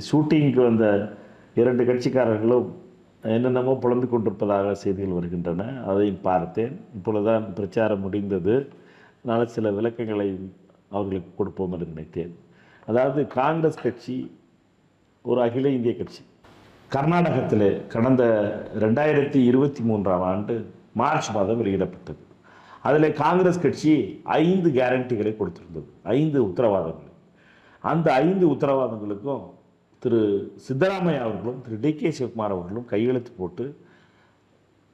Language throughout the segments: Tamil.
ஷூட்டிங்க்கு வந்த 2 கட்சிக்காரர்களும் என்னென்னமோ புலம்பி கொண்டிருப்பதாக செய்திகள் வருகின்றன. அதையும் பார்த்தேன். இப்பொழுதுதான் பிரச்சாரம் முடிந்தது. அதனால் சில விளக்கங்களை அவர்களுக்கு கொடுப்போம் என்று நினைத்தேன். அதாவது காங்கிரஸ் கட்சி ஒரு அகில இந்திய கட்சி. கர்நாடகத்தில் கடந்த 2023ஆம் ஆண்டு மார்ச் மாதம் வெளியிடப்பட்டது. அதில் காங்கிரஸ் கட்சி 5 கேரண்டிகளை கொடுத்திருந்தது, 5 உத்தரவாதங்கள். அந்த 5 உத்தரவாதங்களுக்கும் திரு சித்தராமையா அவர்களும் திரு டி.கே. சிவகுமார் அவர்களும் கையெழுத்து போட்டு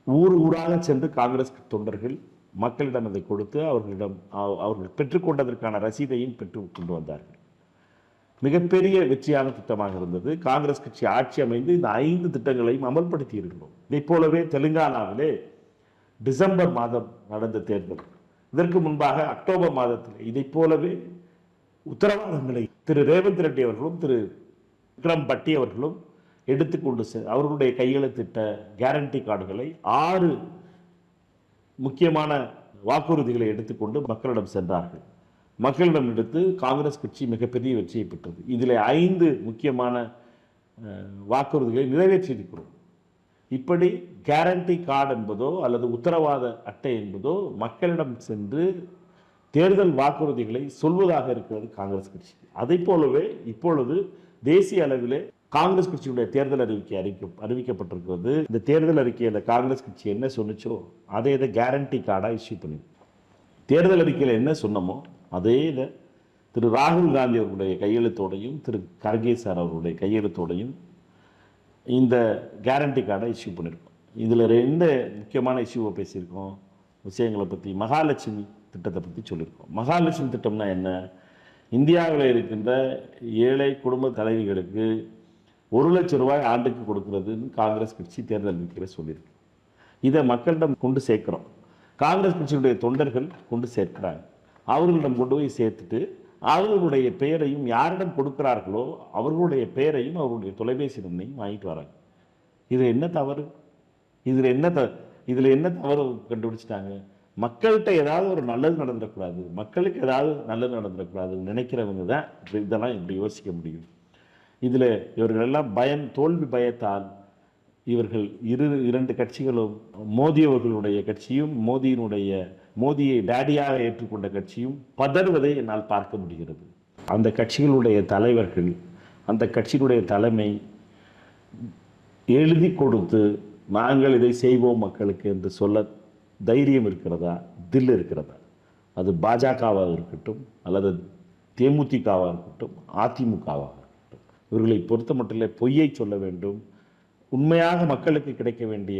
ஊர் ஊராக சென்று காங்கிரஸ் தொண்டர்கள் மக்களிடம் அதை கொடுத்து அவர்கள் பெற்றுக்கொண்டதற்கான ரசீதையும் பெற்று கொண்டு வந்தார்கள். மிகப்பெரிய வெற்றியான திட்டமாக இருந்தது. காங்கிரஸ் கட்சி ஆட்சி அமைந்து இந்த 5 திட்டங்களையும் அமல்படுத்தி இருக்கிறோம். இதை போலவே தெலுங்கானாவிலே டிசம்பர் மாதம் நடந்த தேர்தல், இதற்கு முன்பாக அக்டோபர் மாதத்தில் இதை போலவே உத்தரவாதங்களை திரு ரேவந்த் ரெட்டி அவர்களும் திரு விக்ரம் பட்டி அவர்களும் எடுத்துக்கொண்டு அவர்களுடைய கையெழுத்திட்ட கேரண்டி கார்டுகளை 6 முக்கியமான வாக்குறுதிகளை எடுத்துக்கொண்டு மக்களிடம் சென்றார்கள். மக்களிடம் எடுத்து காங்கிரஸ் கட்சி மிகப்பெரிய வெற்றியை பெற்றது. இதில் 5 முக்கியமான வாக்குறுதிகளை நிறைவேற்றியிருக்கிறோம். இப்படி கேரண்டி கார்டு என்பதோ அல்லது உத்தரவாத அட்டை என்பதோ மக்களிடம் சென்று தேர்தல் வாக்குறுதிகளை சொல்வதாக இருக்கிறது காங்கிரஸ் கட்சி. அதை போலவே இப்பொழுது தேசிய அளவிலே காங்கிரஸ் கட்சியுடைய தேர்தல் அறிவிக்கப்பட்டிருக்கிறது. இந்த தேர்தல் அறிக்கையில் காங்கிரஸ் கட்சி என்ன சொன்னிச்சோ அதே இதை கேரண்டி கார்டாக இஷ்யூ பண்ணி, தேர்தல் அறிக்கையில் என்ன சொன்னமோ அதே இதை திரு ராகுல் காந்தி அவர்களுடைய கையெழுத்தோடையும் திரு கர்கே சார் அவர்களுடைய கையெழுத்தோடையும் இந்த கேரண்டி கார்டை இஷ்யூ பண்ணியிருக்கோம். இதில் 2 முக்கியமான இஷ்யூவை பேசியிருக்கோம். விஷயங்களை பற்றி மகாலட்சுமி திட்டத்தை பற்றி சொல்லியிருக்கோம். மகாலட்சுமி திட்டம்னா என்ன? இந்தியாவில் இருக்கின்ற ஏழை குடும்ப தலைவிகளுக்கு 1 லட்சம் ரூபாய் ஆண்டுக்கு கொடுக்கறதுன்னு காங்கிரஸ் கட்சி தேர்தல் அறிக்கையில் சொல்லியிருக்கு. இதை மக்களிடம் கொண்டு சேர்க்கிறோம். காங்கிரஸ் கட்சியுடைய தொண்டர்கள் கொண்டு சேர்க்கிறாங்க. அவர்களிடம் கொண்டு போய் சேர்த்துட்டு அவர்களுடைய பெயரையும் யாரிடம் கொடுக்கிறார்களோ அவர்களுடைய பெயரையும் அவர்களுடைய தொலைபேசி எண்ணையும் வாங்கிட்டு வராங்க. இது என்ன தவறு? இதில் என்ன தவறு கண்டுபிடிச்சிட்டாங்க? மக்கள்கிட்ட ஏதாவது ஒரு நல்லது நடந்துடக்கூடாது, மக்களுக்கு ஏதாவது நல்லது நடந்துடக்கூடாதுன்னு நினைக்கிறவங்க தான் இதெல்லாம் இப்படி யோசிக்க முடியும். இதில் இவர்கள் எல்லாம் தோல்வி பயத்தால் இவர்கள் 2 கட்சிகளும், மோடி அவர்களுடைய கட்சியும் மோடியை டேடியாக ஏற்றுக்கொண்ட கட்சியும் பதறுவதை என்னால் பார்க்க முடிகிறது. அந்த கட்சிகளுடைய தலைவர்கள், அந்த கட்சியினுடைய தலைமை எழுதி கொடுத்து நாங்கள் இதை செய்வோம் மக்களுக்கு என்று சொல்ல தைரியம் இருக்கிறதா, தில் இருக்கிறதா? அது பாஜகவாக இருக்கட்டும் அல்லது தேமுதிகவாக இருக்கட்டும் அதிமுகவாக இருக்கட்டும், இவர்களை பொறுத்த மட்டிலே பொய்யை சொல்ல வேண்டும். உண்மையாக மக்களுக்கு கிடைக்க வேண்டிய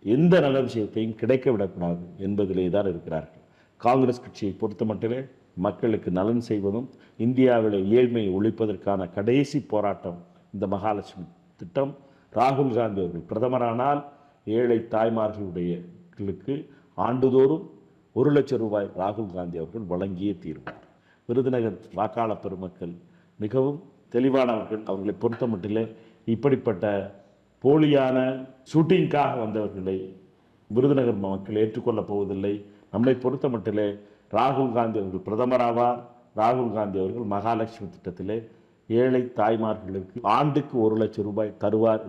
எந்த நல்ல விஷயத்தையும் கிடைக்க விடக்கூடாது என்பதிலே தான் இருக்கிறார்கள். காங்கிரஸ் கட்சியை பொறுத்த மட்டிலே மக்களுக்கு நலன் செய்வதும் இந்தியாவில் ஏழ்மையை ஒழிப்பதற்கான கடைசி போராட்டம் இந்த மகாலட்சுமி திட்டம். ராகுல் காந்தி அவர்கள் பிரதமரானால் ஏழை தாய்மார்களுக்கு ஆண்டுதோறும் 1 லட்சம் ரூபாய் ராகுல் காந்தி அவர்கள் வழங்கியே தீர்வார். விருதுநகர் வாக்காளர் பெருமக்கள் மிகவும் தெளிவானவர்கள். அவர்களை பொறுத்த மட்டிலே இப்படிப்பட்ட போலியான ஷூட்டிங்காக வந்தவர்களை விருதுநகர் மக்கள் ஏற்றுக்கொள்ளப் போவதில்லை. நம்மை பொறுத்த மட்டிலே ராகுல் காந்தி அவர்கள் பிரதமராவார். ராகுல் காந்தி அவர்கள் மகாலட்சுமி திட்டத்திலே ஏழை தாய்மார்களுக்கு ஆண்டுக்கு 1 லட்சம் ரூபாய் தருவார்.